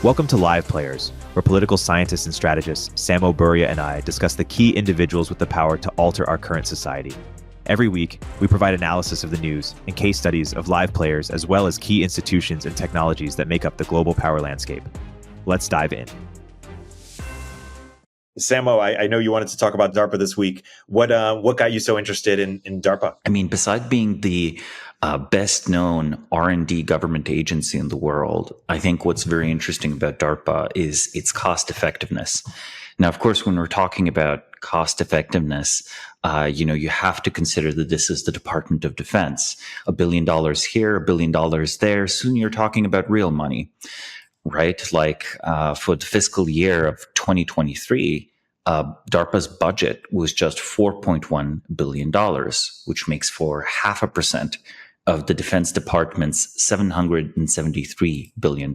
Welcome to Live Players, where political scientists and strategists Samo Burya and I discuss the key individuals with the power to alter our current society. Every week, we provide analysis of the news and case studies of live players as well as key institutions and technologies that make up the global power landscape. Let's dive in. Samo, I know you wanted to talk about DARPA this week. What got you so interested in DARPA? I mean, besides being the best known R&D government agency in the world, I think what's very interesting about DARPA is its cost effectiveness. Now, of course, when we're talking about cost effectiveness, you have to consider that this is the Department of Defense. $1 billion here, $1 billion there. Soon you're talking about real money. Right? Like for the fiscal year of 2023, DARPA's budget was just $4.1 billion, which makes for 0.5% of the Defense Department's $773 billion.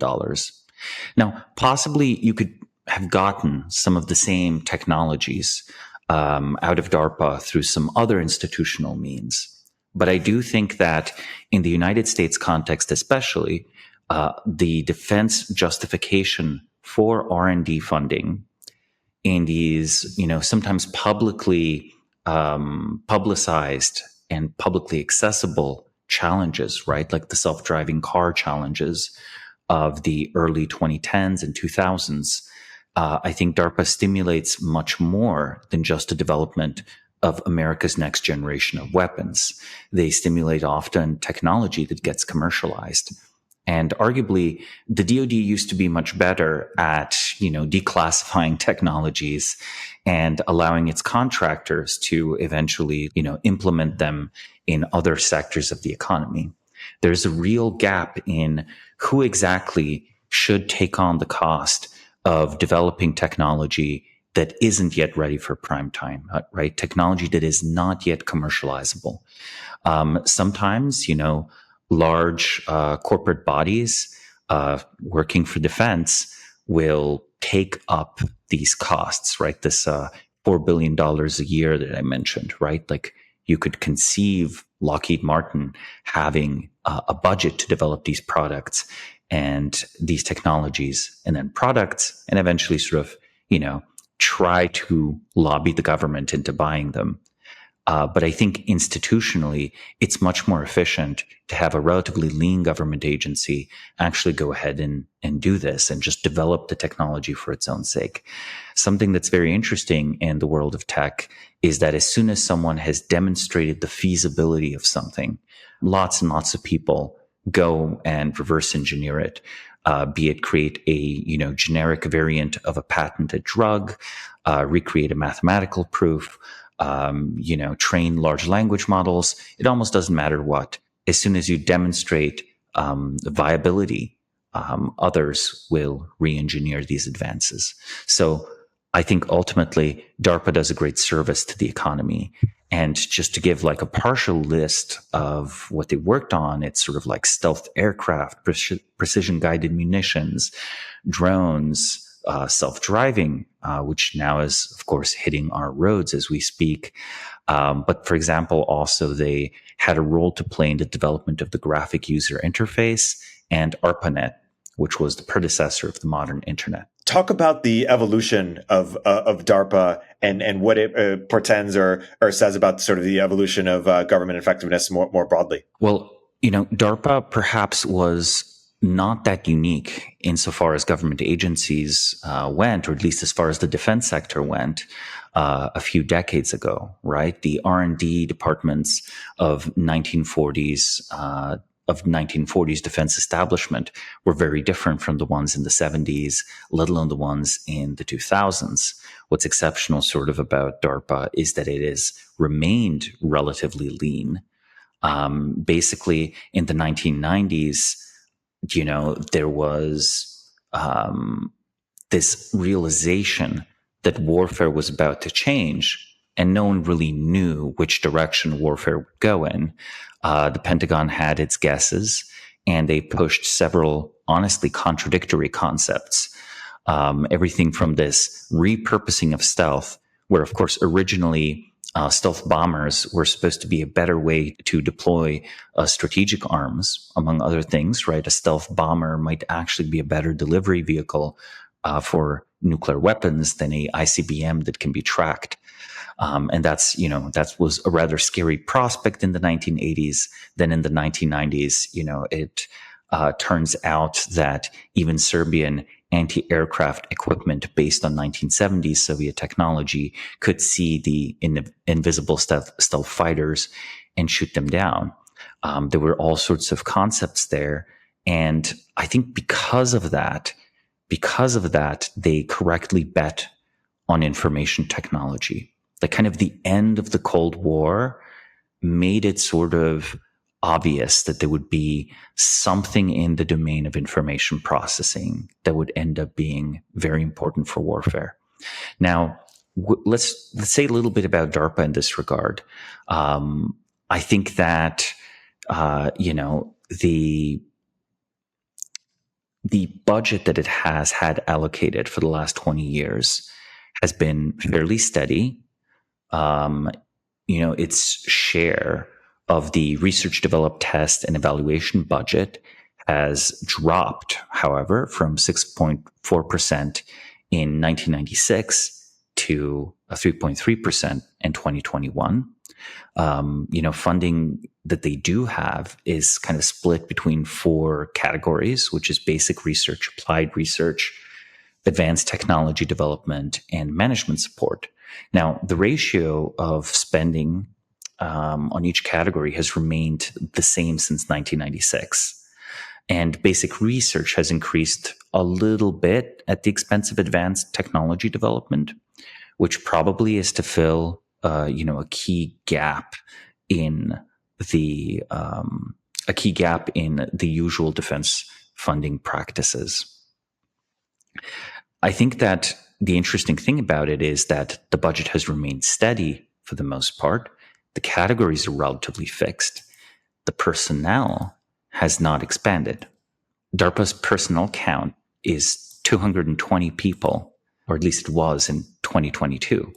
Now, possibly you could have gotten some of the same technologies out of DARPA through some other institutional means. But I do think that in the United States context especially, the defense justification for R&D funding in these, sometimes publicly publicized and publicly accessible challenges, right? Like the self-driving car challenges of the early 2010s and 2000s. I think DARPA stimulates much more than just the development of America's next generation of weapons. They stimulate often technology that gets commercialized. And arguably, the DoD used to be much better at, declassifying technologies and allowing its contractors to eventually, implement them in other sectors of the economy. There's a real gap in who exactly should take on the cost of developing technology that isn't yet ready for prime time, right? Technology that is not yet commercializable. Sometimes, large corporate bodies working for defense will take up these costs, right? This $4 billion a year that I mentioned, right? Like you could conceive Lockheed Martin having a budget to develop these products and these technologies and then products and eventually sort of, try to lobby the government into buying them. But I think institutionally, it's much more efficient to have a relatively lean government agency actually go ahead and do this and just develop the technology for its own sake. Something that's very interesting in the world of tech is that as soon as someone has demonstrated the feasibility of something, lots and lots of people go and reverse engineer it, be it create a generic variant of a patented drug, recreate a mathematical proof, train large language models. It almost doesn't matter what. As soon as you demonstrate viability, others will re-engineer these advances. So I think ultimately DARPA does a great service to the economy. And just to give like a partial list of what they worked on, it's sort of like stealth aircraft, precision guided munitions, drones, self-driving, which now is, of course, hitting our roads as we speak. But for example, also they had a role to play in the development of the graphic user interface and ARPANET, which was the predecessor of the modern internet. Talk about the evolution of DARPA and what it portends or says about sort of the evolution of government effectiveness more broadly. Well, DARPA perhaps was not that unique insofar as government agencies went, or at least as far as the defense sector went a few decades ago, right? The R&D departments of 1940s defense establishment were very different from the ones in the 70s, let alone the ones in the 2000s. What's exceptional sort of about DARPA is that it has remained relatively lean. Basically, in the 1990s, there was this realization that warfare was about to change, and no one really knew which direction warfare would go in. The Pentagon had its guesses, and they pushed several honestly contradictory concepts. Everything from this repurposing of stealth, where, of course, originally Stealth bombers were supposed to be a better way to deploy strategic arms, among other things, right? A stealth bomber might actually be a better delivery vehicle for nuclear weapons than a ICBM that can be tracked. And that was a rather scary prospect in the 1980s. Then in the 1990s, it turns out that even Serbian anti-aircraft equipment based on 1970s Soviet technology could see the invisible stealth fighters and shoot them down. There were all sorts of concepts there. And I think because of that, they correctly bet on information technology. Like kind of the end of the Cold War made it sort of obvious that there would be something in the domain of information processing that would end up being very important for warfare. Now, let's say a little bit about DARPA in this regard. I think that the budget that it has had allocated for the last 20 years has been fairly steady. Its share of the research, develop, test, and evaluation budget has dropped, however, from 6.4% in 1996 to 3.3% in 2021. Funding that they do have is kind of split between 4 categories, which is basic research, applied research, advanced technology development, and management support. Now, the ratio of spending on each category has remained the same since 1996. And basic research has increased a little bit at the expense of advanced technology development, which probably is to fill, a key gap in the usual defense funding practices. I think that the interesting thing about it is that the budget has remained steady for the most part. The categories are relatively fixed. The personnel has not expanded. DARPA's personnel count is 220 people, or at least it was in 2022.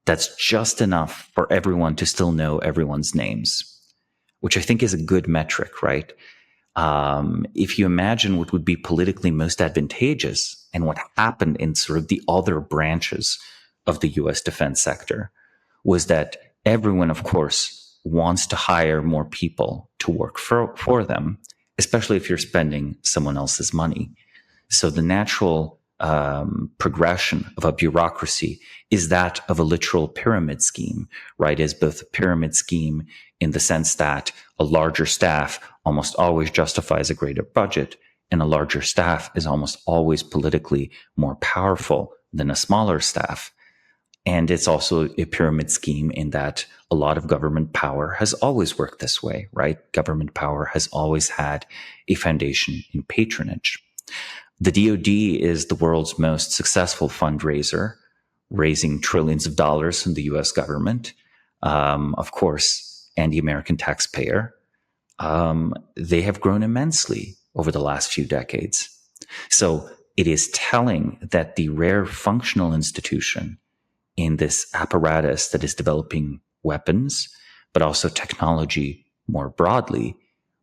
That's just enough for everyone to still know everyone's names, which I think is a good metric, right? If you imagine what would be politically most advantageous and what happened in sort of the other branches of the US defense sector was that everyone, of course, wants to hire more people to work for them, especially if you're spending someone else's money. So the natural progression of a bureaucracy is that of a literal pyramid scheme, right? Is both a pyramid scheme in the sense that a larger staff almost always justifies a greater budget, and a larger staff is almost always politically more powerful than a smaller staff. And it's also a pyramid scheme in that a lot of government power has always worked this way, right? Government power has always had a foundation in patronage. The DoD is the world's most successful fundraiser, raising trillions of dollars from the US government, of course, and the American taxpayer. They have grown immensely over the last few decades. So it is telling that the rare functional institution in this apparatus that is developing weapons, but also technology more broadly,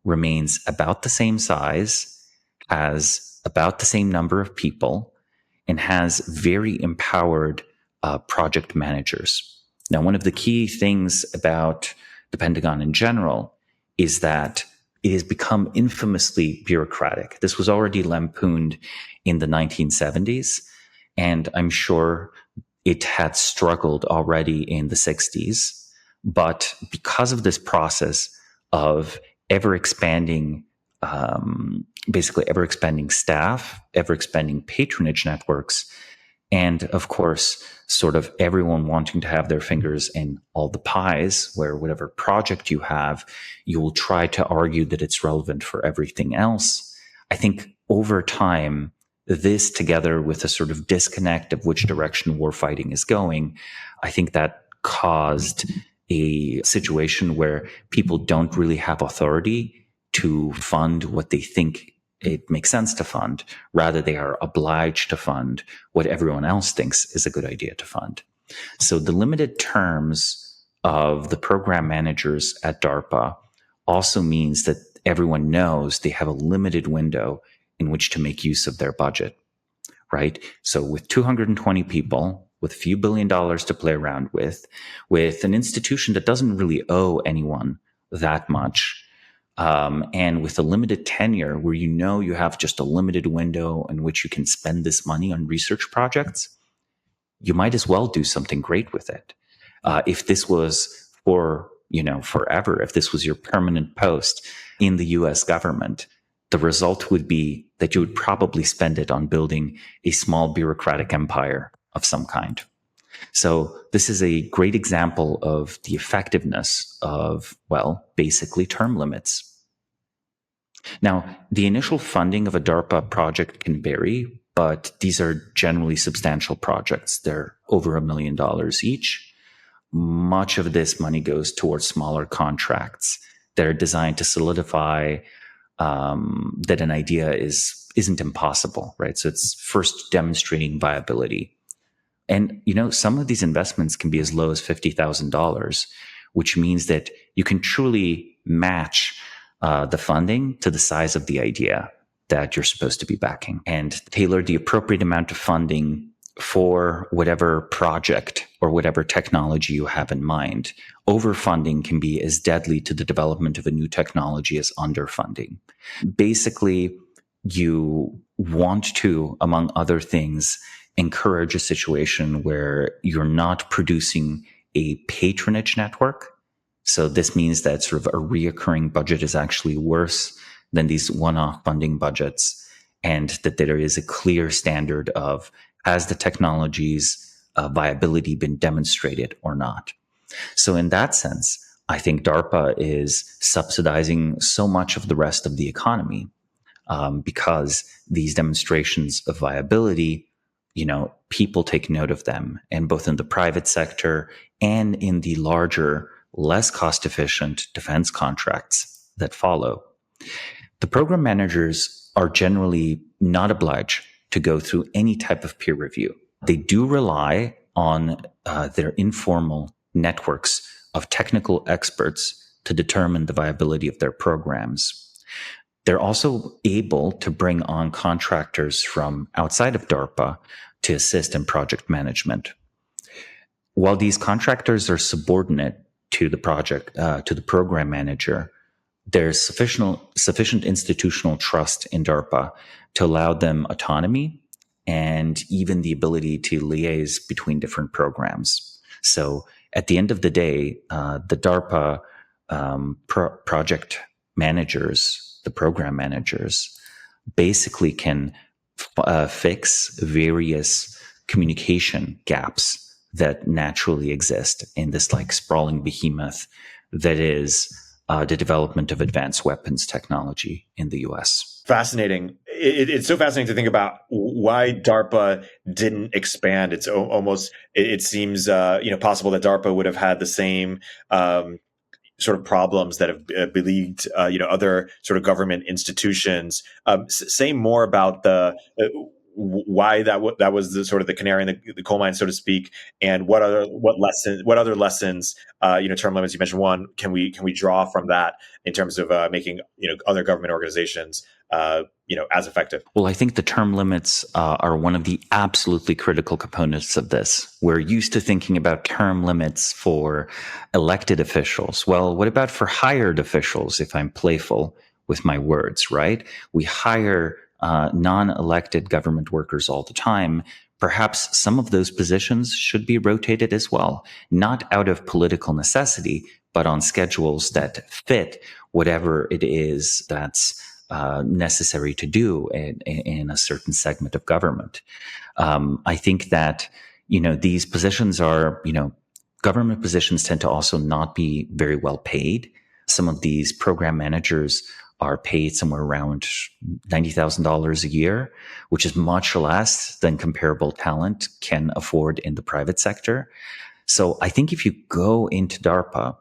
remains about the same size, has about the same number of people, and has very empowered project managers. Now, one of the key things about the Pentagon in general is that it has become infamously bureaucratic. This was already lampooned in the 1970s, and I'm sure it had struggled already in the 60s. But because of this process of ever-expanding staff, ever-expanding patronage networks, and of course, sort of everyone wanting to have their fingers in all the pies, where whatever project you have, you will try to argue that it's relevant for everything else. I think over time, this together with a sort of disconnect of which direction warfighting is going, I think that caused a situation where people don't really have authority to fund what they think it makes sense to fund. Rather, they are obliged to fund what everyone else thinks is a good idea to fund. So the limited terms of the program managers at DARPA also means that everyone knows they have a limited window in which to make use of their budget, right? So with 220 people, with a few $1 billion to play around with an institution that doesn't really owe anyone that much, and with a limited tenure where you know you have just a limited window in which you can spend this money on research projects, you might as well do something great with it. If this was for, forever, if this was your permanent post in the US government, the result would be that you would probably spend it on building a small bureaucratic empire of some kind. So this is a great example of the effectiveness of, basically term limits. Now, the initial funding of a DARPA project can vary, but these are generally substantial projects. They're over $1 million each. Much of this money goes towards smaller contracts that are designed to solidify that an idea isn't impossible, right? So it's first demonstrating viability. And, some of these investments can be as low as $50,000, which means that you can truly match the funding to the size of the idea that you're supposed to be backing and tailor the appropriate amount of funding for whatever project or whatever technology you have in mind. Overfunding can be as deadly to the development of a new technology as underfunding. Basically, you want to, among other things, encourage a situation where you're not producing a patronage network. So this means that sort of a reoccurring budget is actually worse than these one-off funding budgets, and that there is a clear standard of, has the technology's viability been demonstrated or not? So in that sense, I think DARPA is subsidizing so much of the rest of the economy because these demonstrations of viability, people take note of them, and both in the private sector and in the larger, less cost-efficient defense contracts that follow. The program managers are generally not obliged to go through any type of peer review. They do rely on their informal networks of technical experts to determine the viability of their programs. They're also able to bring on contractors from outside of DARPA to assist in project management. While these contractors are subordinate to the project, to the program manager, there's sufficient institutional trust in DARPA to allow them autonomy and even the ability to liaise between different programs. So at the end of the day, the DARPA project managers, the program managers, basically can fix various communication gaps that naturally exist in this sprawling behemoth that is the development of advanced weapons technology in the US. Fascinating. It's so fascinating to think about why DARPA didn't expand. It's almost, it seems, possible that DARPA would have had the same sort of problems that have beleagued, other sort of government institutions. Say more about the why that was the sort of the canary in the coal mine, so to speak, and what other lessons, term limits. You mentioned one. Can we draw from that in terms of making other government organizations as effective? Well, I think the term limits are one of the absolutely critical components of this. We're used to thinking about term limits for elected officials. Well, what about for hired officials, if I'm playful with my words, right? We hire non-elected government workers all the time. Perhaps some of those positions should be rotated as well, not out of political necessity, but on schedules that fit whatever it is that's necessary to do in a certain segment of government. I think that, these positions are, government positions tend to also not be very well paid. Some of these program managers are paid somewhere around $90,000 a year, which is much less than comparable talent can afford in the private sector. So I think if you go into DARPA,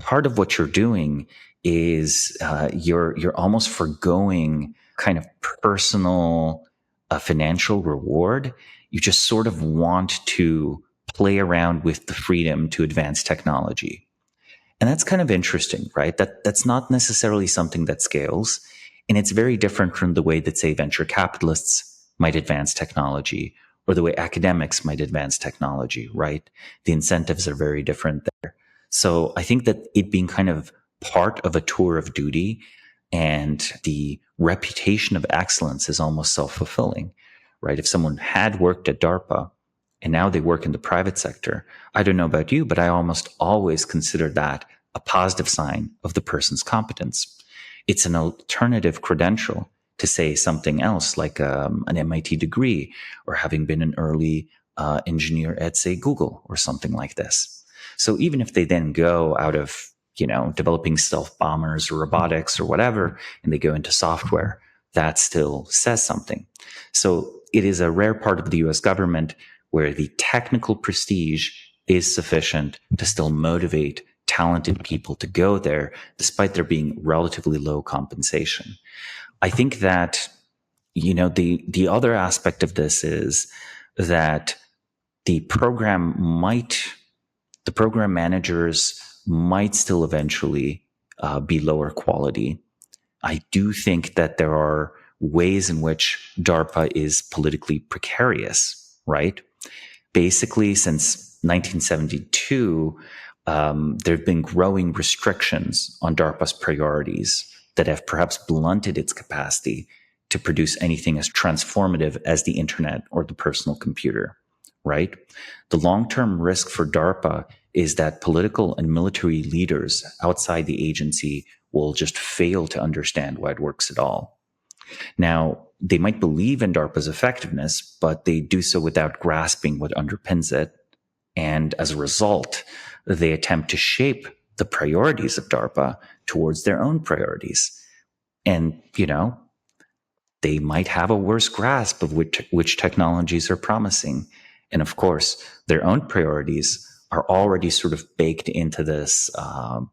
part of what you're doing is you're almost forgoing kind of personal financial reward. You just sort of want to play around with the freedom to advance technology. And that's kind of interesting, right? That's not necessarily something that scales. And it's very different from the way that, say, venture capitalists might advance technology or the way academics might advance technology, right? The incentives are very different there. So I think that it being kind of part of a tour of duty and the reputation of excellence is almost self-fulfilling, right? If someone had worked at DARPA and now they work in the private sector, I don't know about you, but I almost always consider that a positive sign of the person's competence. It's an alternative credential to say something else like an MIT degree or having been an early engineer at, say, Google or something like this. So even if they then go out of, developing stealth bombers or robotics or whatever, and they go into software, that still says something. So it is a rare part of the US government where the technical prestige is sufficient to still motivate talented people to go there, despite there being relatively low compensation. I think that, the other aspect of this is that the program managers might still eventually be lower quality. I do think that there are ways in which DARPA is politically precarious, right? Basically, since 1972, there have been growing restrictions on DARPA's priorities that have perhaps blunted its capacity to produce anything as transformative as the internet or the personal computer, right? The long-term risk for DARPA is that political and military leaders outside the agency will just fail to understand why it works at all. Now, they might believe in DARPA's effectiveness, but they do so without grasping what underpins it. And as a result, they attempt to shape the priorities of DARPA towards their own priorities. And, they might have a worse grasp of which technologies are promising. And of course, their own priorities are already sort of baked into this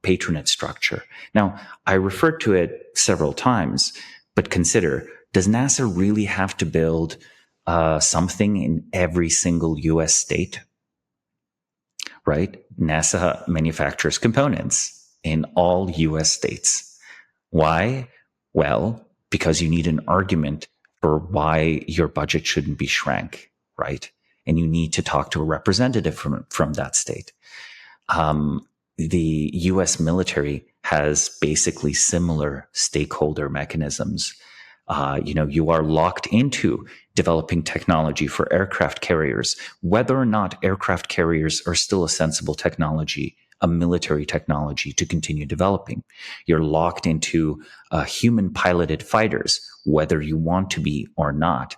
patronage structure. Now, I referred to it several times, but consider, does NASA really have to build something in every single US state? Right? NASA manufactures components in all US states. Why? Well, because you need an argument for why your budget shouldn't be shrank, right? And you need to talk to a representative from that state. The US military has basically similar stakeholder mechanisms. You are locked into developing technology for aircraft carriers, whether or not aircraft carriers are still a sensible technology, a military technology to continue developing. You're locked into human piloted fighters, whether you want to be or not.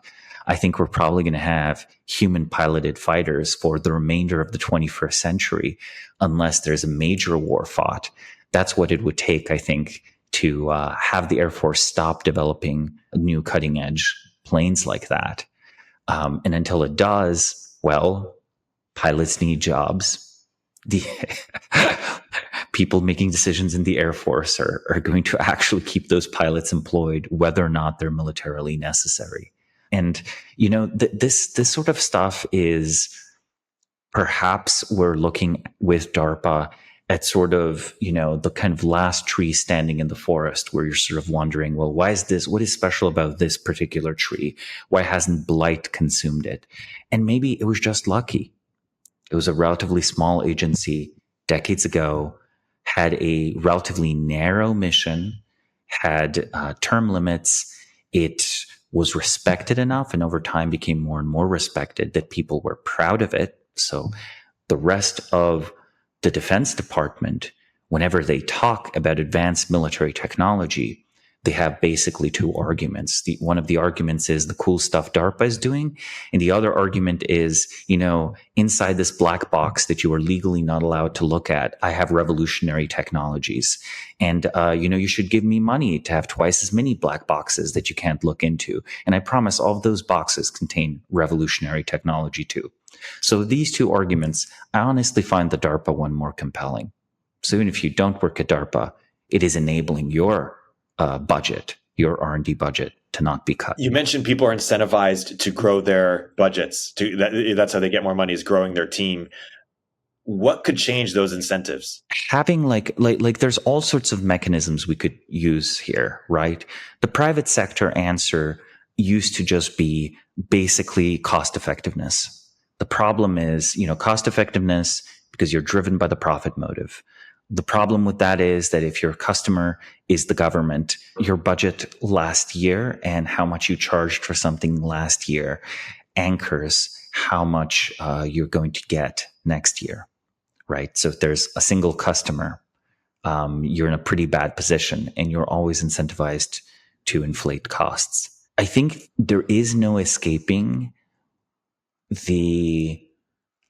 I think we're probably going to have human piloted fighters for the remainder of the 21st century, unless there's a major war fought. That's what it would take, I think, to have the Air Force stop developing new cutting edge planes like that. And until it does, well, pilots need jobs. The people making decisions in the Air Force are going to actually keep those pilots employed, whether or not they're militarily necessary. And, this sort of stuff is perhaps we're looking with DARPA at sort of, the kind of last tree standing in the forest where you're sort of wondering, well, what is special about this particular tree? Why hasn't blight consumed it? And maybe it was just lucky. It was a relatively small agency decades ago, had a relatively narrow mission, had term limits. It was respected enough and over time became more and more respected that people were proud of it. So the rest of the Defense Department, whenever they talk about advanced military technology, they have basically two arguments. One of the arguments is the cool stuff DARPA is doing. And the other argument is, inside this black box that you are legally not allowed to look at, I have revolutionary technologies. And, you should give me money to have twice as many black boxes that you can't look into. And I promise all of those boxes contain revolutionary technology too. So these two arguments, I honestly find the DARPA one more compelling. So even if you don't work at DARPA, it is enabling your budget your R&D budget to not be cut. You mentioned people are incentivized to grow their budgets. That's how they get more money, is growing their team. What could change those incentives? Having like there's all sorts of mechanisms we could use here, right? The private sector answer used to just be basically cost effectiveness. The problem is, cost effectiveness because you're driven by the profit motive. The problem with that is that if your customer is the government, your budget last year and how much you charged for something last year anchors how much you're going to get next year. Right. So if there's a single customer, you're in a pretty bad position and you're always incentivized to inflate costs. I think there is no escaping the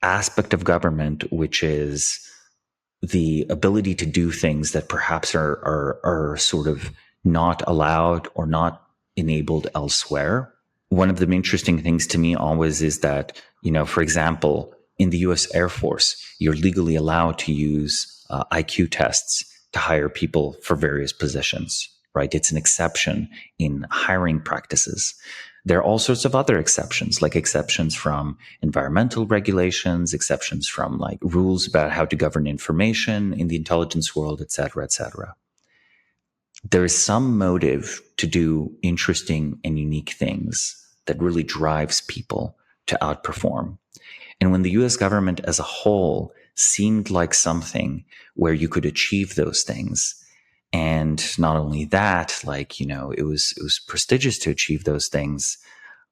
aspect of government, which is the ability to do things that perhaps are sort of not allowed or not enabled elsewhere. One of the interesting things to me always is that, for example, in the US Air Force, you're legally allowed to use IQ tests to hire people for various positions, right? It's an exception in hiring practices. There are all sorts of other exceptions, like exceptions from environmental regulations, exceptions from like rules about how to govern information in the intelligence world, et cetera, et cetera. There is some motive to do interesting and unique things that really drives people to outperform. And when the US government as a whole seemed like something where you could achieve those things, and not only that, it was prestigious to achieve those things,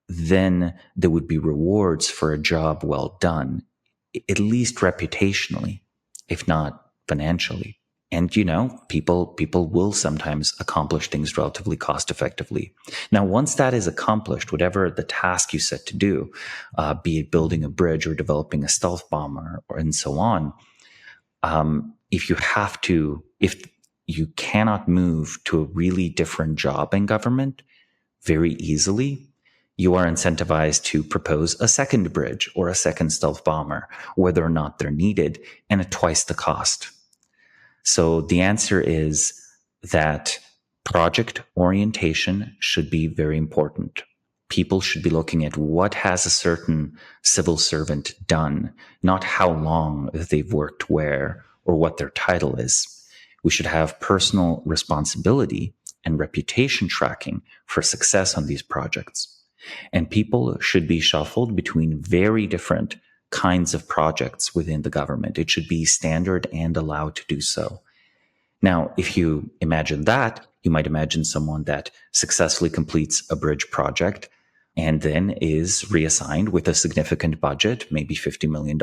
then there would be rewards for a job well done, at least reputationally, if not financially. And, people will sometimes accomplish things relatively cost effectively. Now, once that is accomplished, whatever the task you set to do, be it building a bridge or developing a stealth bomber and so on, if you cannot move to a really different job in government very easily, you are incentivized to propose a second bridge or a second stealth bomber, whether or not they're needed, and at twice the cost. So the answer is that project orientation should be very important. People should be looking at what has a certain civil servant done, not how long they've worked where or what their title is. We should have personal responsibility and reputation tracking for success on these projects. And people should be shuffled between very different kinds of projects within the government. It should be standard and allowed to do so. Now, if you imagine that, you might imagine someone that successfully completes a bridge project and then is reassigned with a significant budget, maybe $50 million,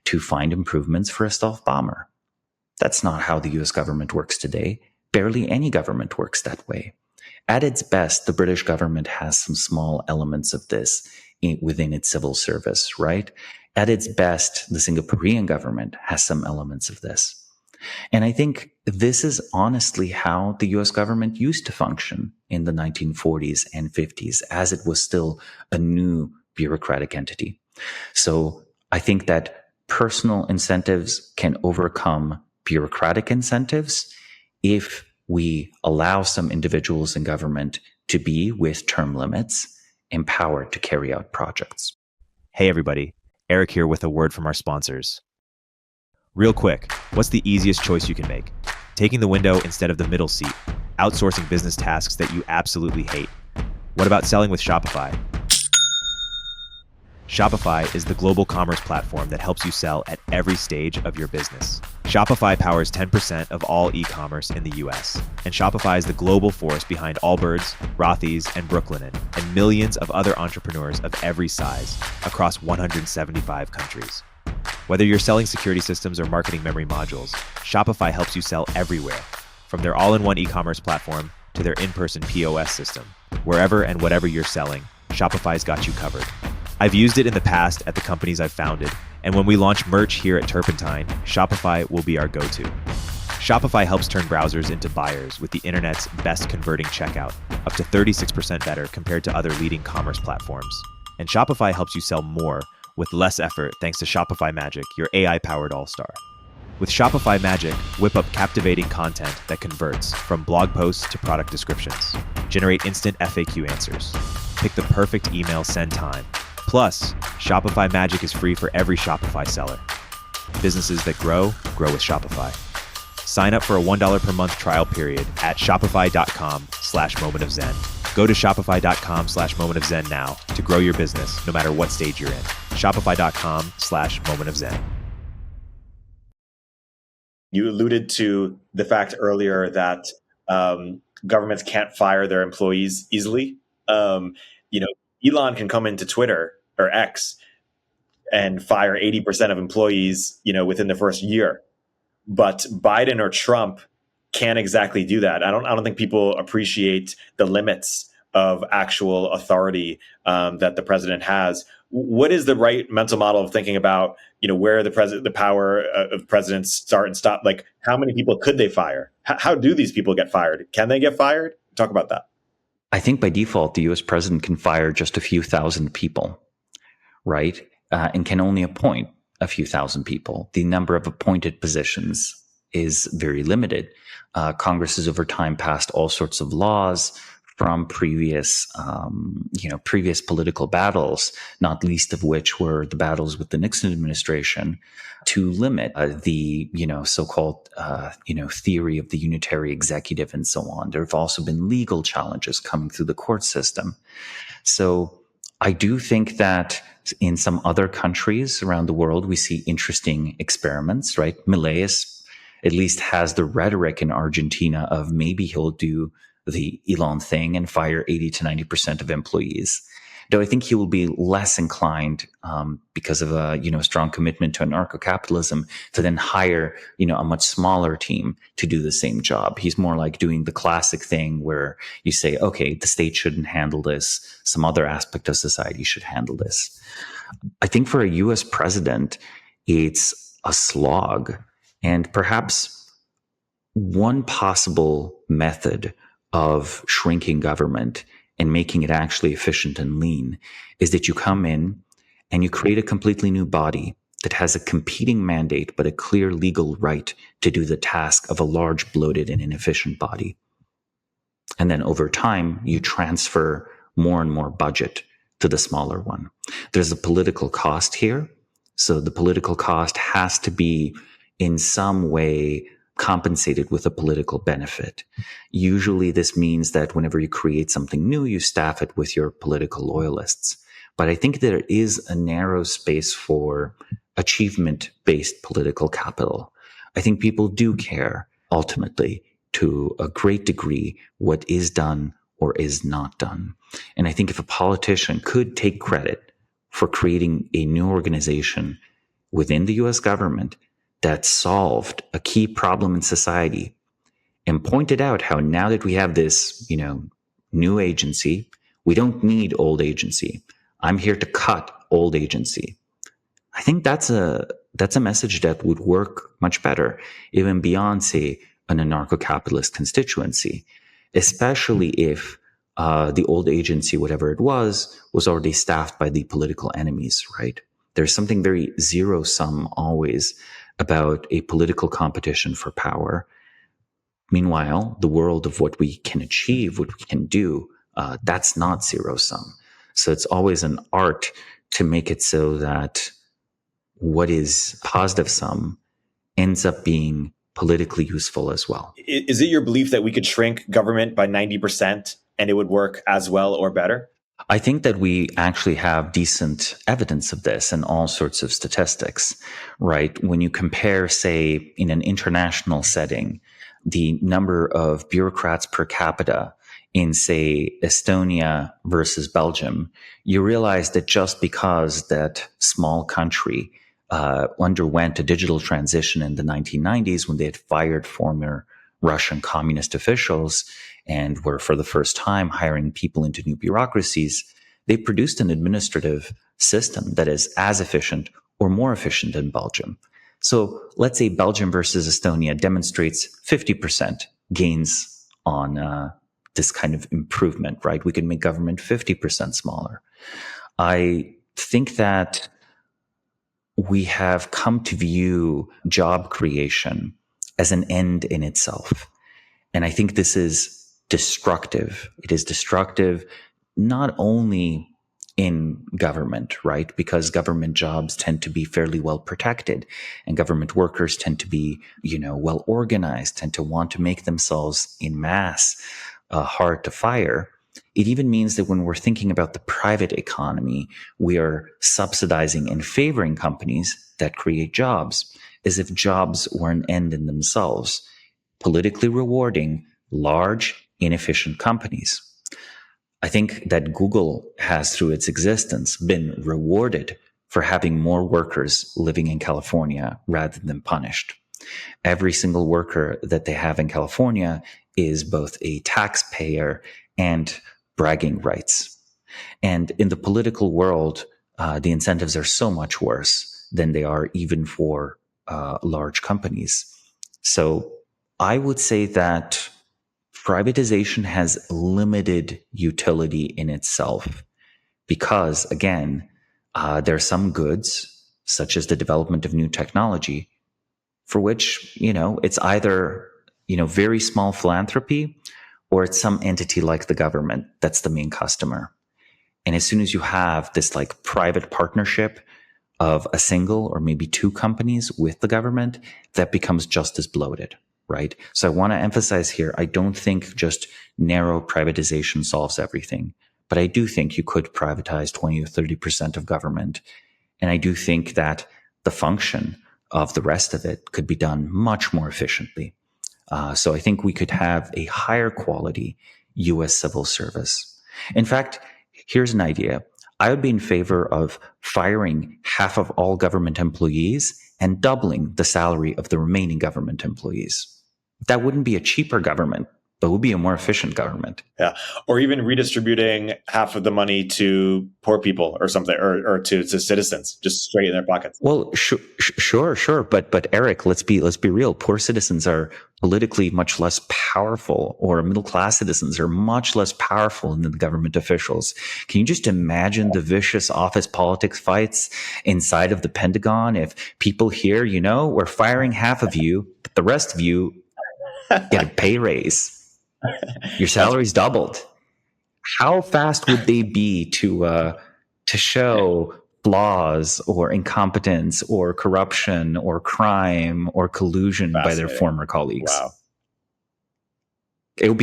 to find improvements for a stealth bomber. That's not how the US government works today. Barely any government works that way. At its best, the British government has some small elements of this within its civil service, right? At its best, the Singaporean government has some elements of this. And I think this is honestly how the US government used to function in the 1940s and 50s, as it was still a new bureaucratic entity. So I think that personal incentives can overcome bureaucratic incentives if we allow some individuals in government to be, with term limits, empowered to carry out projects. Hey everybody, Eric here with a word from our sponsors. Real quick, what's the easiest choice you can make? Taking the window instead of the middle seat, outsourcing business tasks that you absolutely hate. What about selling with Shopify? Shopify is the global commerce platform that helps you sell at every stage of your business. Shopify powers 10% of all e-commerce in the US, and Shopify is the global force behind Allbirds, Rothy's, and Brooklinen, and millions of other entrepreneurs of every size across 175 countries. Whether you're selling security systems or marketing memory modules, Shopify helps you sell everywhere, from their all-in-one e-commerce platform to their in-person POS system. Wherever and whatever you're selling, Shopify's got you covered. I've used it in the past at the companies I've founded, and when we launch merch here at Turpentine, Shopify will be our go-to. Shopify helps turn browsers into buyers with the internet's best converting checkout, up to 36% better compared to other leading commerce platforms. And Shopify helps you sell more with less effort thanks to Shopify Magic, your AI-powered all-star. With Shopify Magic, whip up captivating content that converts, from blog posts to product descriptions. Generate instant FAQ answers. Pick the perfect email send time. Plus, Shopify Magic is free for every Shopify seller. Businesses that grow, grow with Shopify. Sign up for a $1 per month trial period at shopify.com/momentofzen. Go to shopify.com/momentofzen now to grow your business no matter what stage you're in. Shopify.com/momentofzen. You alluded to the fact earlier that governments can't fire their employees easily. Elon can come into Twitter or X and fire 80% of employees, within the first year. But Biden or Trump can't exactly do that. I don't think people appreciate the limits of actual authority that the president has. What is the right mental model of thinking about, where the power of presidents start and stop? Like, how many people could they fire? How do these people get fired? Can they get fired? Talk about that. I think by default, the US president can fire just a few thousand people, right? And can only appoint a few thousand people. The number of appointed positions is very limited. Congress has over time passed all sorts of laws from previous political battles, not least of which were the battles with the Nixon administration, to limit the so-called theory of the unitary executive and so on. There have also been legal challenges coming through the court system. So I do think that in some other countries around the world, we see interesting experiments, right? Milei at least has the rhetoric in Argentina of maybe he'll do the Elon thing and fire 80 to 90% of employees. Though I think he will be less inclined because of a strong commitment to anarcho-capitalism to then hire a much smaller team to do the same job. He's more like doing the classic thing where you say, okay, the state shouldn't handle this. Some other aspect of society should handle this. I think for a US president, it's a slog. And perhaps one possible method of shrinking government and making it actually efficient and lean is that you come in and you create a completely new body that has a competing mandate, but a clear legal right to do the task of a large, bloated, and inefficient body. And then over time, you transfer more and more budget to the smaller one. There's a political cost here. So the political cost has to be in some way compensated with a political benefit. Usually this means that whenever you create something new, you staff it with your political loyalists. But I think there is a narrow space for achievement-based political capital. I think people do care, ultimately, to a great degree, what is done or is not done. And I think if a politician could take credit for creating a new organization within the US government that solved a key problem in society and pointed out how now that we have this, new agency, we don't need old agency. I'm here to cut old agency. I think that's a message that would work much better, even beyond, say, an anarcho-capitalist constituency, especially if the old agency, whatever it was already staffed by the political enemies, right? There's something very zero-sum always about a political competition for power. Meanwhile, the world of what we can achieve, what we can do, that's not zero-sum. So it's always an art to make it so that what is positive sum ends up being politically useful as well. Is it your belief that we could shrink government by 90% and it would work as well or better? I think that we actually have decent evidence of this and all sorts of statistics, right? When you compare, say, in an international setting, the number of bureaucrats per capita in, say, Estonia versus Belgium, you realize that just because that small country underwent a digital transition in the 1990s when they had fired former Russian communist officials and were for the first time hiring people into new bureaucracies, they produced an administrative system that is as efficient or more efficient than Belgium. So let's say Belgium versus Estonia demonstrates 50% gains on this kind of improvement, right? We can make government 50% smaller. I think that we have come to view job creation as an end in itself. And I think this is destructive. It is destructive not only in government, right? Because government jobs tend to be fairly well protected, and government workers tend to be, well organized, tend to want to make themselves in mass hard to fire. It even means that when we're thinking about the private economy, we are subsidizing and favoring companies that create jobs as if jobs were an end in themselves, politically rewarding large, inefficient companies. I think that Google has, through its existence, been rewarded for having more workers living in California rather than punished. Every single worker that they have in California is both a taxpayer and bragging rights. And in the political world, the incentives are so much worse than they are even for large companies. So I would say that privatization has limited utility in itself because, again, there are some goods, such as the development of new technology, for which, it's either, very small philanthropy or it's some entity like the government that's the main customer. And as soon as you have this like private partnership of a single or maybe two companies with the government, that becomes just as bloated. Right. So I want to emphasize here, I don't think just narrow privatization solves everything, but I do think you could privatize 20 or 30% of government. And I do think that the function of the rest of it could be done much more efficiently. So I think we could have a higher quality U.S. civil service. In fact, here's an idea. I would be in favor of firing half of all government employees and doubling the salary of the remaining government employees. That wouldn't be a cheaper government, but it would be a more efficient government. Yeah. Or even redistributing half of the money to poor people or something, or to citizens, just straight in their pockets. Well, sure. But Eric, let's be real. Poor citizens are politically much less powerful, or middle-class citizens are much less powerful than the government officials. Can you just imagine the vicious office politics fights inside of the Pentagon if people here, we're firing half of you, but the rest of you get a pay raise. Your salary's doubled. How fast would they be to show flaws or incompetence or corruption or crime or collusion by their former colleagues? Wow. It'll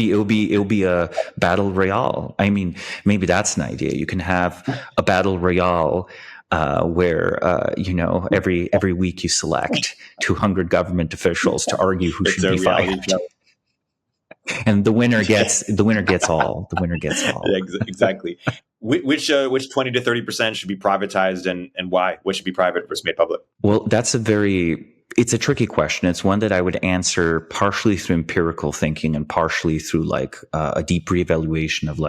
be a battle royale. I mean, maybe that's an idea. You can have a battle royale where every week you select 200 government officials to argue who should be fired. And the winner gets all. The winner gets all. Yeah, exactly. Which 20 to 30% should be privatized and why? What should be private versus made public? Well, it's a tricky question. It's one that I would answer partially through empirical thinking and partially through a deep reevaluation of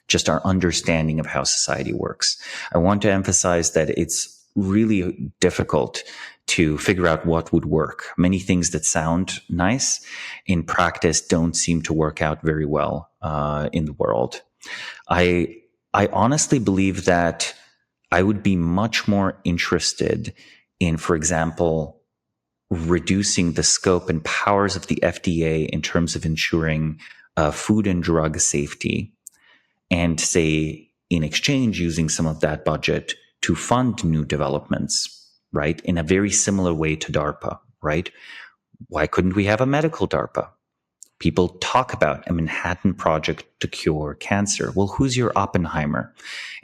just our understanding of how society works. I want to emphasize that it's really difficult to figure out what would work. Many things that sound nice in practice don't seem to work out very well in the world. I honestly believe that I would be much more interested in, for example, reducing the scope and powers of the FDA in terms of ensuring food and drug safety, and say, in exchange, using some of that budget to fund new developments, right? In a very similar way to DARPA, right? Why couldn't we have a medical DARPA? People talk about a Manhattan Project to cure cancer. Well, who's your Oppenheimer?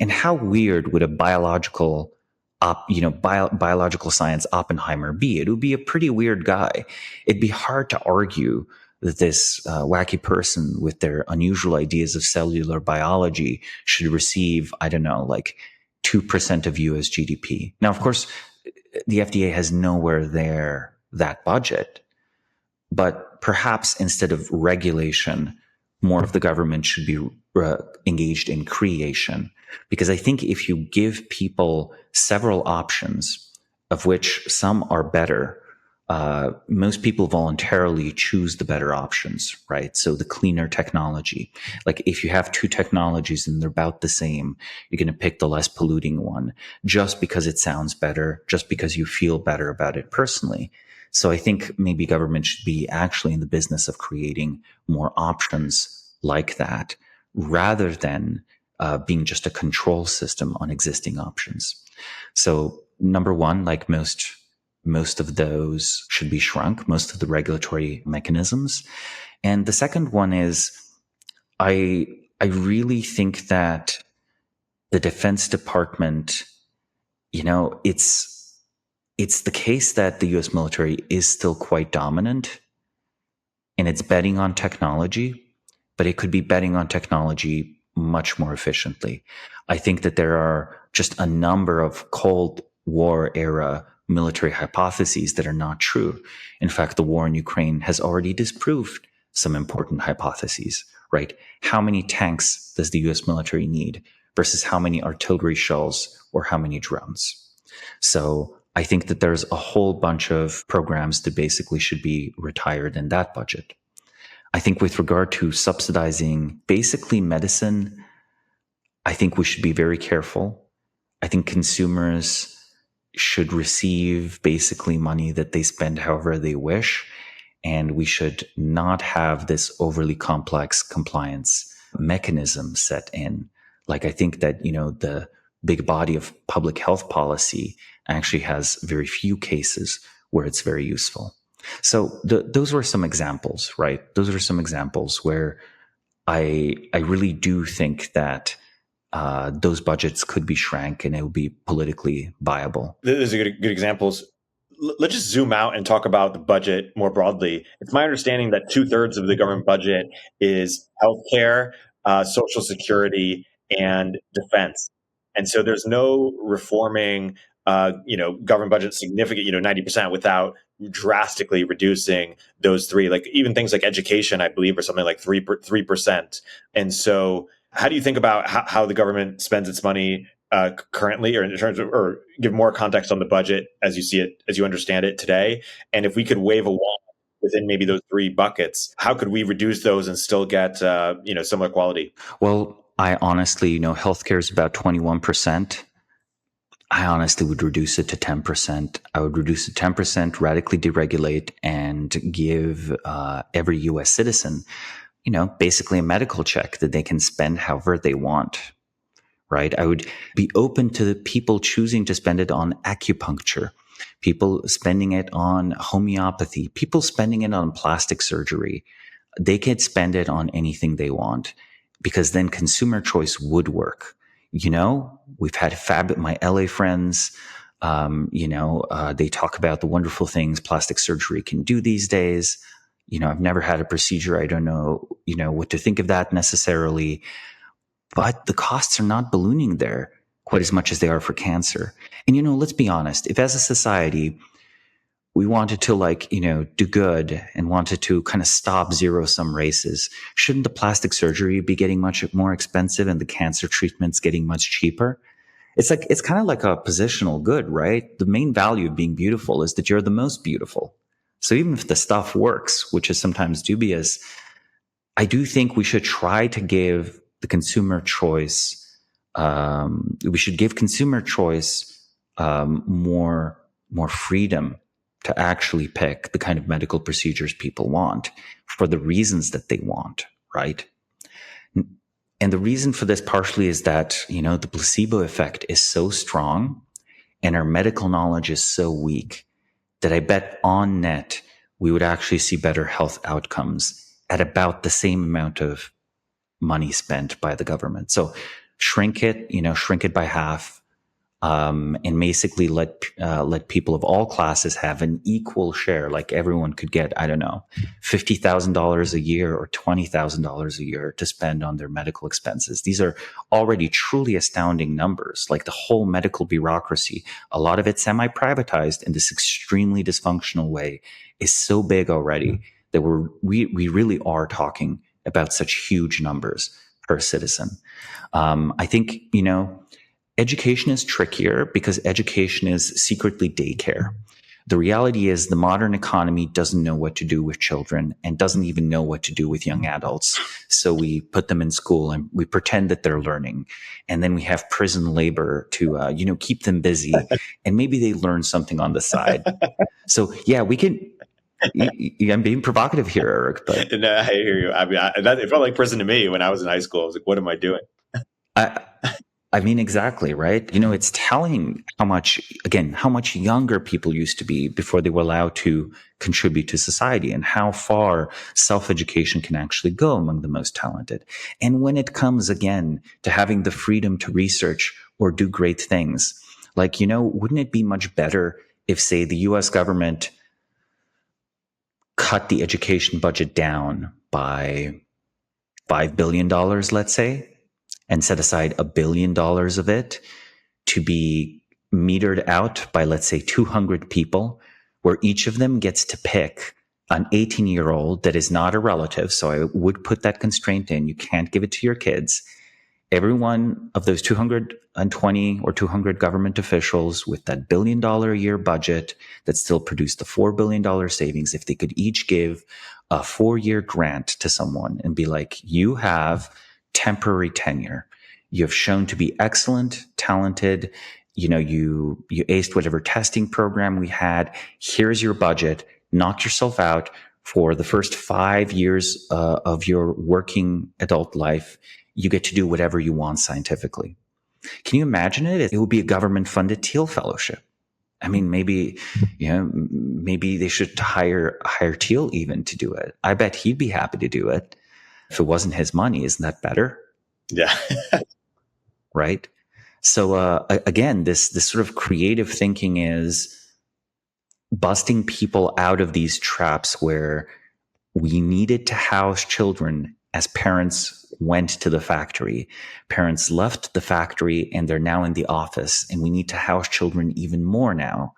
And how weird would a biological science Oppenheimer be? It would be a pretty weird guy. It'd be hard to argue that this wacky person with their unusual ideas of cellular biology should receive, 2% of US GDP. Now, of course, the FDA has nowhere there that budget, but perhaps instead of regulation, more of the government should be engaged in creation. Because I think if you give people several options, of which some are better, most people voluntarily choose the better options, right? So the cleaner technology. Like if you have two technologies and they're about the same, you're going to pick the less polluting one just because it sounds better, just because you feel better about it personally. So I think maybe government should be actually in the business of creating more options like that rather than being just a control system on existing options. So number one, like most of those should be shrunk, most of the regulatory mechanisms. And the second one is I really think that the Defense Department, it's the case that the US military is still quite dominant and it's betting on technology, but it could be betting on technology much more efficiently. I think that there are just a number of Cold War era military hypotheses that are not true. In fact, the war in Ukraine has already disproved some important hypotheses, right? How many tanks does the US military need versus how many artillery shells or how many drones? So I think that there's a whole bunch of programs that basically should be retired in that budget. I think with regard to subsidizing basically medicine, I think we should be very careful. I think consumers should receive basically money that they spend however they wish. And we should not have this overly complex compliance mechanism set in. Like I think that, the big body of public health policy actually has very few cases where it's very useful. So those were some examples, right? Those are some examples where I really do think that those budgets could be shrank and it would be politically viable. Those are good examples. Let's just zoom out and talk about the budget more broadly. It's my understanding that 2/3 of the government budget is healthcare, social security, and defense. And so there's no reforming, government budget significant, 90% without drastically reducing those three. Like even things like education, I believe, are something like 3%. And so how do you think about how the government spends its money currently, or in terms of, or give more context on the budget as you see it, as you understand it today? And if we could wave a wand within maybe those three buckets, how could we reduce those and still get, similar quality? Well, I honestly, healthcare is about 21%. I honestly would reduce it to 10%. I would reduce it to 10%, radically deregulate, and give every US citizen, basically a medical check that they can spend however they want, right? I would be open to the people choosing to spend it on acupuncture, people spending it on homeopathy, people spending it on plastic surgery. They could spend it on anything they want because then consumer choice would work. We've had my LA friends, they talk about the wonderful things plastic surgery can do these days. I've never had a procedure. I don't know, what to think of that necessarily, but the costs are not ballooning there quite as much as they are for cancer. And, let's be honest, if as a society, we wanted to do good and wanted to kind of stop zero-sum races, shouldn't the plastic surgery be getting much more expensive and the cancer treatments getting much cheaper? It's kind of like a positional good, right? The main value of being beautiful is that you're the most beautiful. So even if the stuff works, which is sometimes dubious, I do think we should try to give the consumer choice. We should give consumer choice more freedom to actually pick the kind of medical procedures people want for the reasons that they want, right? And the reason for this partially is that, the placebo effect is so strong and our medical knowledge is so weak that I bet on net we would actually see better health outcomes at about the same amount of money spent by the government. So shrink it by half, and basically let people of all classes have an equal share. Like everyone could get, I don't know, $50,000 a year or $20,000 a year to spend on their medical expenses. These are already truly astounding numbers. Like the whole medical bureaucracy, a lot of it semi-privatized in this extremely dysfunctional way, is so big already that we really are talking about such huge numbers per citizen. I think, education is trickier because education is secretly daycare. The reality is the modern economy doesn't know what to do with children and doesn't even know what to do with young adults. So we put them in school and we pretend that they're learning. And then we have prison labor to, keep them busy, and maybe they learn something on the side. So yeah, we can, I'm being provocative here, Eric, but No, I hear you. I mean, it felt like prison to me when I was in high school. I was like, what am I doing? I mean, exactly, right? It's telling how much younger people used to be before they were allowed to contribute to society, and how far self-education can actually go among the most talented. And when it comes, again, to having the freedom to research or do great things, like, wouldn't it be much better if, say, the US government cut the education budget down by $5 billion, let's say, and set aside $1 billion of it to be metered out by, let's say, 200 people, where each of them gets to pick an 18-year-old that is not a relative. So I would put that constraint in. You can't give it to your kids. Every one of those 220 or 200 government officials with that $1 billion a year budget that still produced the $4 billion savings, if they could each give a 4-year grant to someone and be like, you have temporary tenure. You have shown to be excellent, talented. You aced whatever testing program we had. Here's your budget. Knock yourself out for the first 5 years of your working adult life. You get to do whatever you want scientifically. Can you imagine it? It would be a government-funded Teal Fellowship. I mean, maybe they should hire Teal even to do it. I bet he'd be happy to do it. If it wasn't his money, isn't that better? Yeah. Right. So again, this sort of creative thinking is busting people out of these traps where we needed to house children as parents went to the factory. Parents left the factory and they're now in the office, and we need to house children even more now.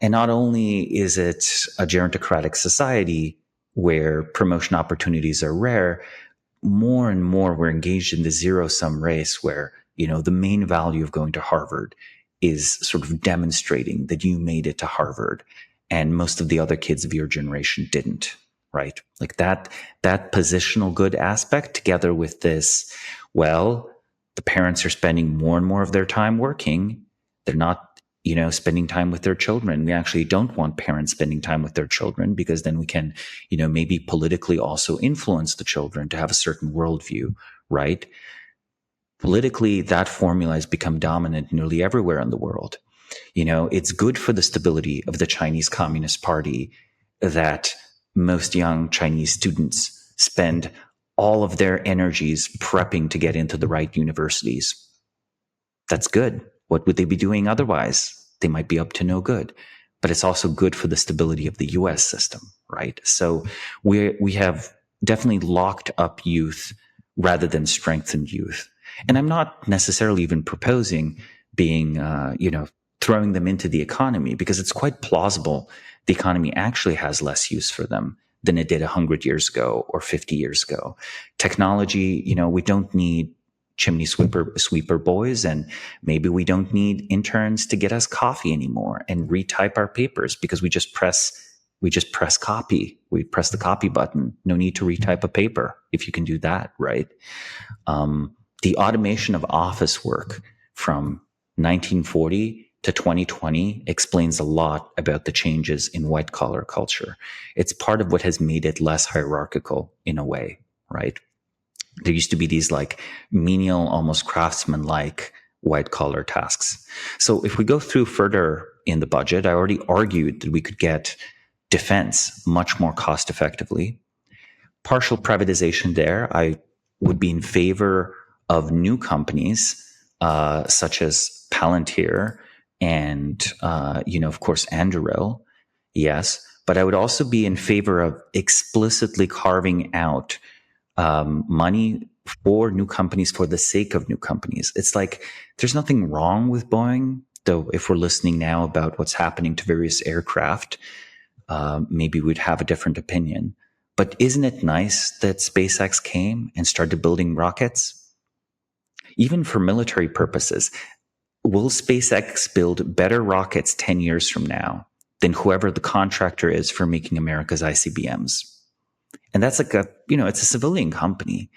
And not only is it a gerontocratic society where promotion opportunities are rare, more and more we're engaged in the zero-sum race where, the main value of going to Harvard is sort of demonstrating that you made it to Harvard and most of the other kids of your generation didn't, right? Like that positional good aspect together with this, well, the parents are spending more and more of their time working. They're not spending time with their children. We actually don't want parents spending time with their children because then we can, maybe politically also influence the children to have a certain worldview, right? Politically, that formula has become dominant nearly everywhere in the world. It's good for the stability of the Chinese Communist Party that most young Chinese students spend all of their energies prepping to get into the right universities. That's good. What would they be doing otherwise? They might be up to no good. But it's also good for the stability of the US system, right? So we have definitely locked up youth rather than strengthened youth. And I'm not necessarily even proposing being, throwing them into the economy, because it's quite plausible the economy actually has less use for them than it did 100 years ago or 50 years ago. Technology, we don't need chimney sweeper boys, and maybe we don't need interns to get us coffee anymore and retype our papers, because we just press copy. We press the copy button. No need to retype a paper if you can do that, right? The automation of office work from 1940 to 2020 explains a lot about the changes in white collar culture. It's part of what has made it less hierarchical in a way, right? There used to be these like menial, almost craftsman-like white collar tasks. So if we go through further in the budget, I already argued that we could get defense much more cost effectively. Partial privatization there, I would be in favor of new companies such as Palantir and, of course, Anduril. Yes. But I would also be in favor of explicitly carving out money for new companies for the sake of new companies. It's like there's nothing wrong with Boeing, though if we're listening now about what's happening to various aircraft, maybe we'd have a different opinion. But isn't it nice that SpaceX came and started building rockets? Even for military purposes, will SpaceX build better rockets 10 years from now than whoever the contractor is for making America's ICBMs. And that's like it's a civilian company,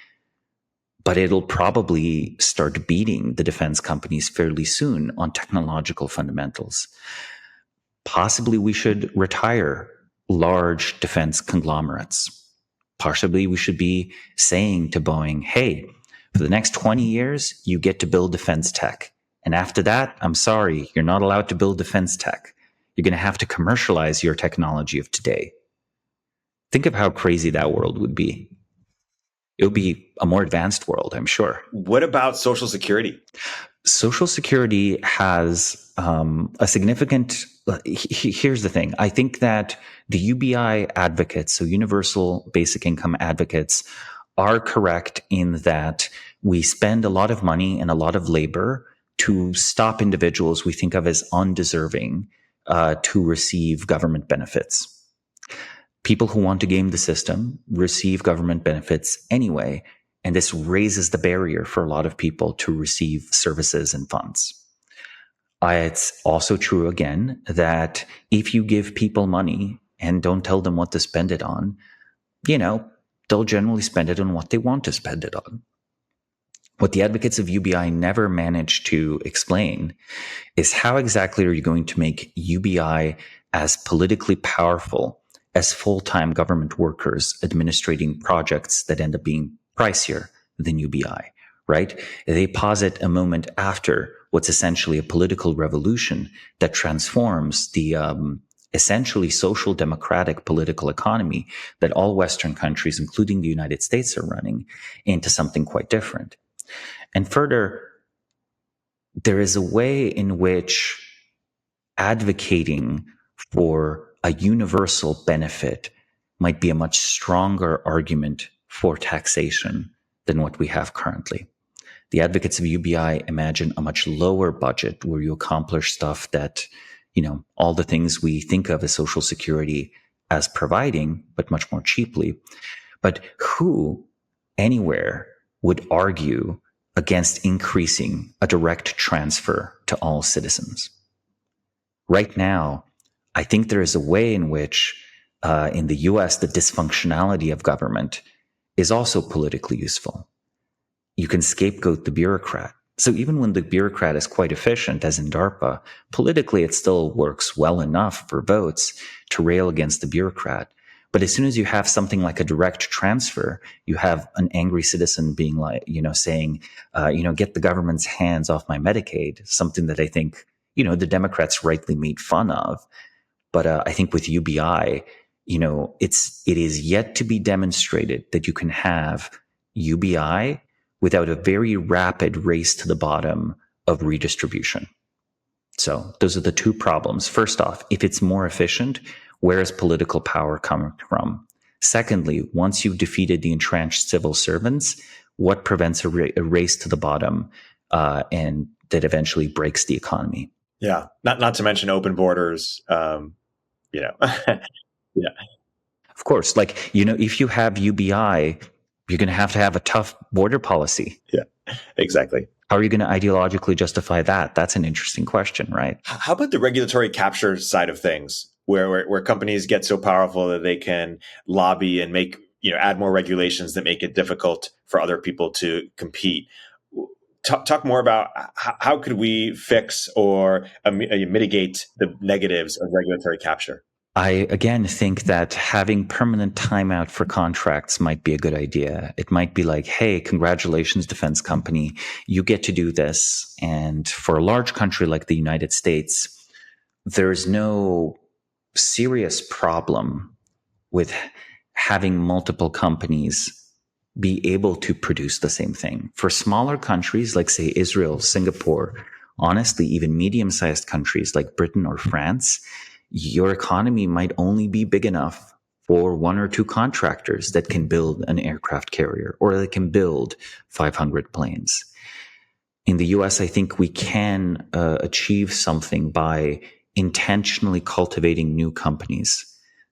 but it'll probably start beating the defense companies fairly soon on technological fundamentals. Possibly we should retire large defense conglomerates. Possibly we should be saying to Boeing, hey, for the next 20 years, you get to build defense tech. And after that, I'm sorry, you're not allowed to build defense tech. You're going to have to commercialize your technology of today. Think of how crazy that world would be. It would be a more advanced world, I'm sure. What about Social Security? Social Security has a significant... Here's the thing. I think that the UBI advocates, so Universal Basic Income advocates, are correct in that we spend a lot of money and a lot of labor to stop individuals we think of as undeserving to receive government benefits. People who want to game the system receive government benefits anyway, and this raises the barrier for a lot of people to receive services and funds. It's also true, again, that if you give people money and don't tell them what to spend it on, they'll generally spend it on what they want to spend it on. What the advocates of UBI never managed to explain is how exactly are you going to make UBI as politically powerful as full-time government workers administrating projects that end up being pricier than UBI, right? They posit a moment after what's essentially a political revolution that transforms the essentially social democratic political economy that all Western countries, including the United States, are running into something quite different. And further, there is a way in which advocating for a universal benefit might be a much stronger argument for taxation than what we have currently. The advocates of UBI imagine a much lower budget where you accomplish stuff that, all the things we think of as Social Security as providing, but much more cheaply. But who anywhere would argue against increasing a direct transfer to all citizens? Right now, I think there is a way in which in the US, the dysfunctionality of government is also politically useful. You can scapegoat the bureaucrat. So even when the bureaucrat is quite efficient, as in DARPA, politically it still works well enough for votes to rail against the bureaucrat. But as soon as you have something like a direct transfer, you have an angry citizen being like, saying, get the government's hands off my Medicaid, something that I think, the Democrats rightly made fun of. But I think with UBI, it is yet to be demonstrated that you can have UBI without a very rapid race to the bottom of redistribution. So those are the two problems. First off, if it's more efficient, where is political power coming from? Secondly, once you've defeated the entrenched civil servants, what prevents a race to the bottom and that eventually breaks the economy? Yeah, not to mention open borders. Yeah. Of course, if you have UBI, you're going to have a tough border policy. Yeah, exactly. How are you going to ideologically justify that? That's an interesting question, right? How about the regulatory capture side of things, where companies get so powerful that they can lobby and make, add more regulations that make it difficult for other people to compete? Talk more about how could we fix or mitigate the negatives of regulatory capture? I, again, think that having permanent timeout for contracts might be a good idea. It might be like, hey, congratulations, defense company, you get to do this. And for a large country like the United States, there's no serious problem with having multiple companies be able to produce the same thing. For smaller countries like, say, Israel, Singapore, honestly, even medium-sized countries like Britain or France, your economy might only be big enough for one or two contractors that can build an aircraft carrier or that can build 500 planes. In the US, I think we can achieve something by intentionally cultivating new companies.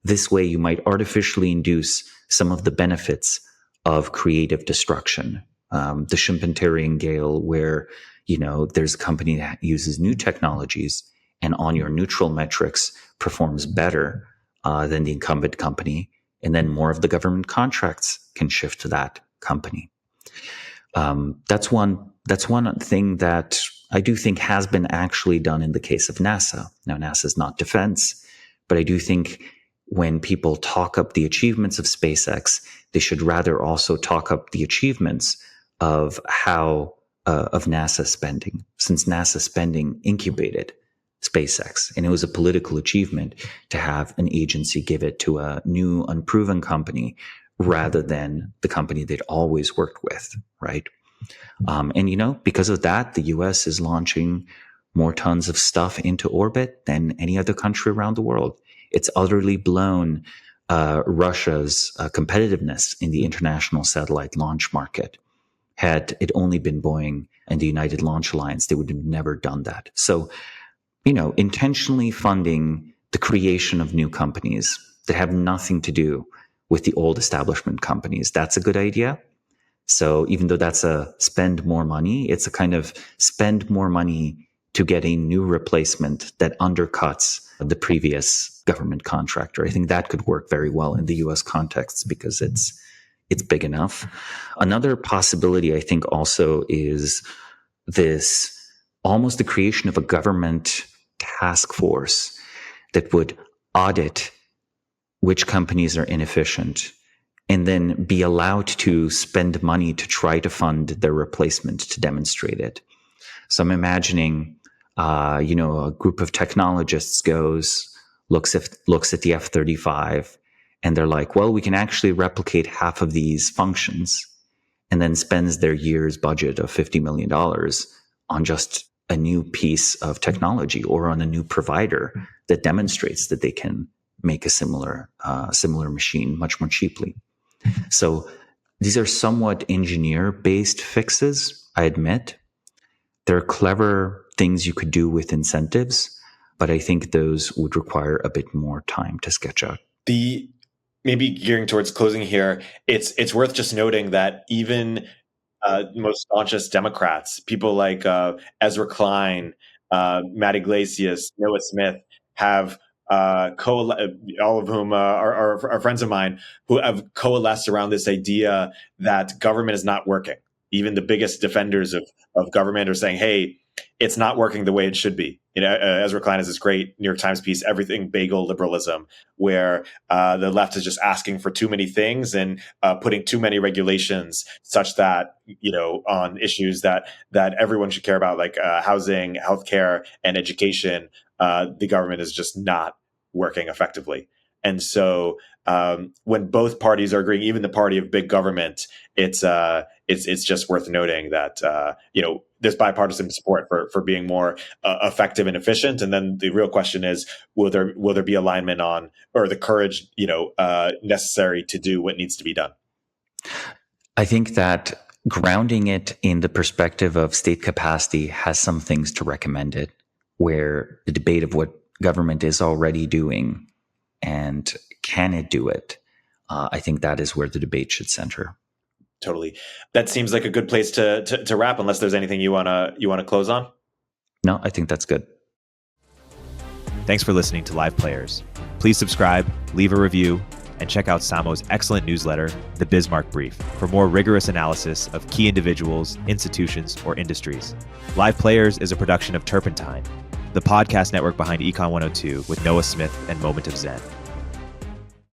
This way, you might artificially induce some of the benefits of creative destruction. The Schumpeterian Gale, where, there's a company that uses new technologies and on your neutral metrics performs better than the incumbent company, and then more of the government contracts can shift to that company. That's one thing that I do think has been actually done in the case of NASA. Now, NASA is not defense, but I do think when people talk up the achievements of SpaceX, they should rather also talk up the achievements of of NASA spending, since NASA spending incubated SpaceX, and it was a political achievement to have an agency give it to a new, unproven company rather than the company they'd always worked with, right? And because of that, the U.S. is launching more tons of stuff into orbit than any other country around the world. It's utterly blown Russia's competitiveness in the international satellite launch market. Had it only been Boeing and the United Launch Alliance, they would have never done that. So, intentionally funding the creation of new companies that have nothing to do with the old establishment companies, that's a good idea. So even though that's a spend more money, it's a kind of spend more money to get a new replacement that undercuts the previous government contractor. I think that could work very well in the US context because it's big enough. Another possibility, I think, also is this almost the creation of a government task force that would audit which companies are inefficient and then be allowed to spend money to try to fund their replacement to demonstrate it. So I'm imagining, a group of technologists looks at the F-35, and they're like, well, we can actually replicate half of these functions, and then spends their year's budget of $50 million on just a new piece of technology or on a new provider that demonstrates that they can make a similar machine much more cheaply. So these are somewhat engineer-based fixes, I admit. There are clever things you could do with incentives, but I think those would require a bit more time to sketch out. Maybe gearing towards closing here, it's worth just noting that even most staunchest Democrats, people like Ezra Klein, Matt Iglesias, Noah Smith, have all of whom are friends of mine, who have coalesced around this idea that government is not working. Even the biggest defenders of government are saying, hey, it's not working the way it should be. Ezra Klein has this great New York Times piece, Everything Bagel Liberalism, where the left is just asking for too many things and putting too many regulations such that, on issues that everyone should care about, like housing, healthcare, and education, the government is just not working effectively. And so when both parties are agreeing, even the party of big government, it's just worth noting that there's bipartisan support for being more effective and efficient. And then the real question is, will there be alignment on, or the courage necessary to do what needs to be done? I think that grounding it in the perspective of state capacity has some things to recommend it, where the debate of what government is already doing and can it do it, I think that is where the debate should center. Totally. That seems like a good place to wrap, unless there's anything you wanna close on. No, I think that's good. Thanks for listening to Live Players. Please subscribe, leave a review, and check out Samo's excellent newsletter, The Bismarck Brief, for more rigorous analysis of key individuals, institutions, or industries. Live Players is a production of Turpentine, the podcast network behind Econ 102 with Noah Smith and Moment of Zen.